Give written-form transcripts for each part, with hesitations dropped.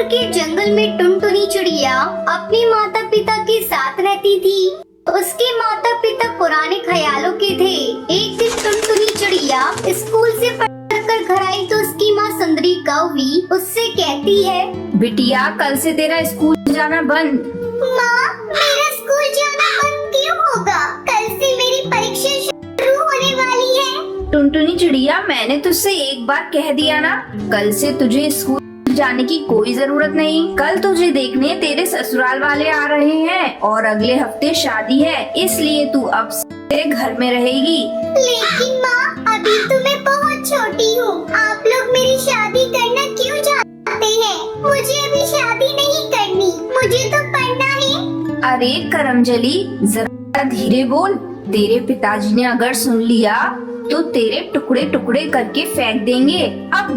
दूर के जंगल में टुनटुनी चिड़िया अपने माता पिता के साथ रहती थी। उसके माता पिता पुराने ख्यालों के थे। एक दिन टुनटुनी चिड़िया स्कूल से पढ़कर घर आई तो उसकी माँ सुंदरी कौवी उससे कहती है, बिटिया कल से तेरा स्कूल जाना बंद। माँ, मेरा स्कूल जाना बंद क्यों होगा? कल से मेरी परीक्षा शुरू होने वाली है। टुनटुनी चिड़िया, मैंने तुझसे एक बार कह दिया ना, कल से तुझे स्कूल जाने की कोई जरूरत नहीं। कल तुझे देखने तेरे ससुराल वाले आ रहे हैं और अगले हफ्ते शादी है, इसलिए तू अब से घर में रहेगी। लेकिन माँ, अभी तो मैं बहुत छोटी हूँ। आप लोग मेरी शादी करना क्यों चाहते हैं? मुझे अभी शादी नहीं करनी, मुझे तो पढ़ना है। अरे करमजली, जरा धीरे बोल। तेरे पिताजी ने अगर सुन लिया तो तेरे टुकड़े टुकड़े करके फेंक देंगे। अब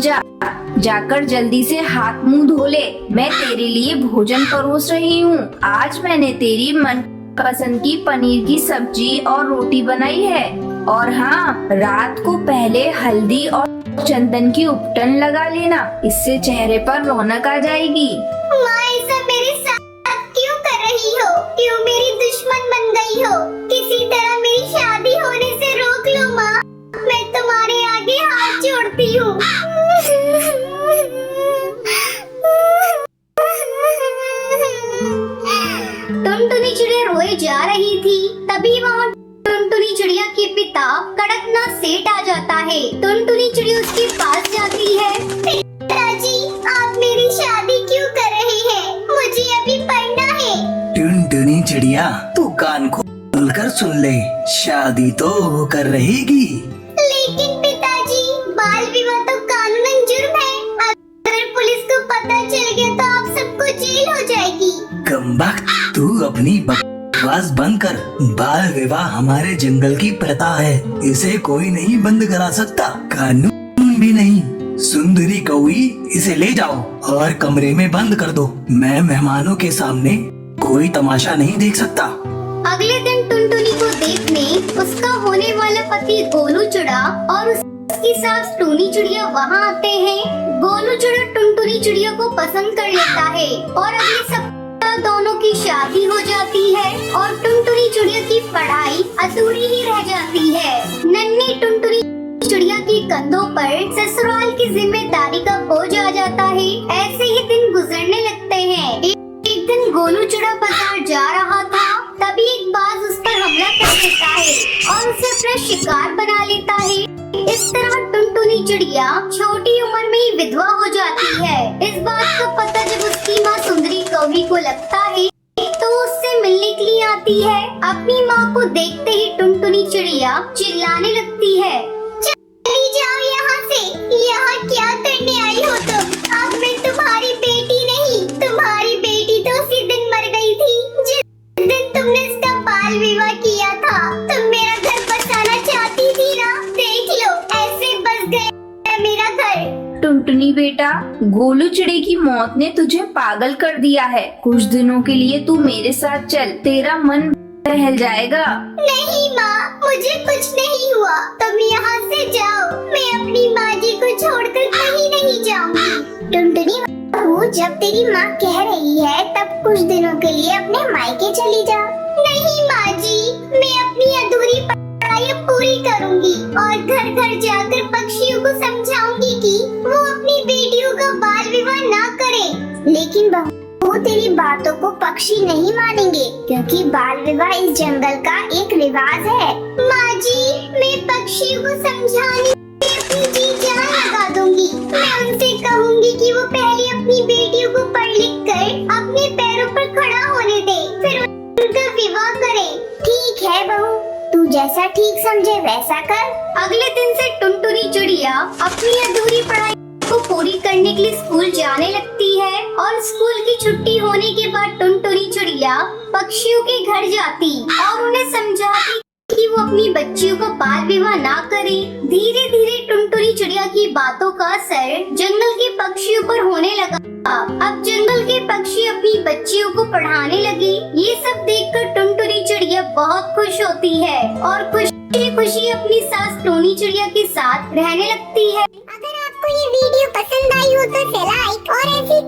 जाकर जल्दी से हाथ मुंह धो ले। मैं तेरे लिए भोजन परोस रही हूँ। आज मैंने तेरी मन पसंद की पनीर की सब्जी और रोटी बनाई है। और हाँ, रात को पहले हल्दी और चंदन की उपटन लगा लेना, इससे चेहरे पर रौनक आ जाएगी। माँ, ऐसा मेरे साथ क्यों कर रही हो? क्यों मेरी दुश्मन बन गई हो? किसी तरह मेरी शादी होने से रोक लो माँ, मैं तुम्हारे आगे हाथ जोड़ती हूँ। टुनटुनी चिड़िया रोए जा रही थी, तभी वहाँ टुनटुनी चिड़िया के पिता कड़कनाथ सेठ आ जाता है। टुनटुनी चिड़िया उसके पास जाती है। पिताजी, आप मेरी शादी क्यों कर रहे हैं? मुझे अभी पढ़ना है। टुनटुनी चिड़िया, तू कान खोल कर सुन ले, शादी तो होकर रहेगी। लेकिन पिताजी, बाल विवाह तो कानूनन जुर्म है। अगर पुलिस को पता चल गया तो आप सबको जेल हो जाएगी। कमबख्त, तू अपनी बकवास बंद कर। बाल विवाह हमारे जंगल की प्रथा है, इसे कोई नहीं बंद करा सकता, कानून भी नहीं। सुंदरी कौवी, इसे ले जाओ और कमरे में बंद कर दो। मैं मेहमानों के सामने कोई तमाशा नहीं देख सकता। अगले दिन टुनटुनी को देखने उसका होने वाला पति गोलू चिड़ा और उसकी सास टूनी चिड़िया वहाँ आते हैं। गोलू चिड़ा टुनटुनी चिड़िया को पसंद कर लेता है और अगले सप्ताह दोनों की शादी हो जाती है और टुनटुनी चिड़िया की पढ़ाई अधूरी ही रह जाती है। नन्ही टुनटुनी चिड़िया के कंधों पर ससुराल की जिम्मेदारी का बोझ आ जाता है। ऐसे ही दिन गुजरने लगते हैं। एक दिन गोलू चिड़ा बाजार जा रहा था, तभी एक बाज उस पर हमला कर देता है और उसे अपना शिकार बना लेता है। इस तरह टुनटुनी चिड़िया छोटी उम्र में ही विधवा हो जाती है। इस बात का पता जब उसकी माँ सुंदरी कौवी को लगता है तो उससे मिलने के लिए आती है। अपनी माँ को देखते ही टुनटुनी चिड़िया चिल्लाने लगती है, चली जाओ यहाँ से, यहाँ क्या करने आई हो तुम? अब मैं तुम्हारी बेटी नहीं, तुम्हारी बेटी तो उसी दिन मर गई थी जिस दिन तुमने इसका बाल विवाह किया था। तुम मेरा घर बसाना चाहती थी ना, देख लो ऐसे बस गया मेरा घर। टुनटुनी बेटा, गोलू चिड़े की मौत ने तुझे पागल कर दिया है। कुछ दिनों के लिए तू मेरे साथ चल, तेरा मन बहल जाएगा। नहीं माँ, मुझे कुछ नहीं हुआ, तुम यहाँ से जाओ। मैं अपनी माँ जी को छोड़कर कहीं नहीं जाऊंगी। टुनटुनी बहू, जब तेरी माँ कह रही है तब कुछ दिनों के लिए अपने मायके चली जा। नहीं माँ जी, मैं अपनी अधूरी पढ़ाई पूरी करूंगी और घर घर जाकर पक्षियों को समझाऊंगी कि वो अपनी बेटियों का बाल विवाह ना करें। लेकिन बहू, तेरी बातों को पक्षी नहीं मानेंगे क्योंकि बाल विवाह इस जंगल का एक रिवाज है। माँ जी, मैं पक्षियों को समझाने अपनी जी जान लगा दूंगी। मैं उनसे कहूंगी कि वो पहले अपनी बेटियों को पढ़ लिख कर अपने पैरों पर खड़ा होने दे, फिर उनका विवाह करे। ठीक है बहू, तू जैसा ठीक समझे वैसा कर। अगले दिन से टुनटुनी चिड़िया अपनी अधूरी पढ़ाई को पूरी करने के लिए स्कूल जाने लगती है और स्कूल की छुट्टी होने के बाद टुनटुनी चिड़िया पक्षियों के घर जाती और उन्हें समझाती कि वो अपनी बच्चियों का बाल विवाह ना करें। धीरे धीरे टुनटुनी चिड़िया की बातों का असर जंगल के पक्षियों पर होने लगा। अब जंगल के पक्षी अपनी बच्चियों को पढ़ाने लगे। ये सब देखकर टुनटुनी चिड़िया बहुत खुश होती है और खुशी खुशी अपनी सास टूनी चिड़िया के साथ रहने लगती है। अगर आपको ये वीडियो पसंद आई हो तो लाइक और ऐसी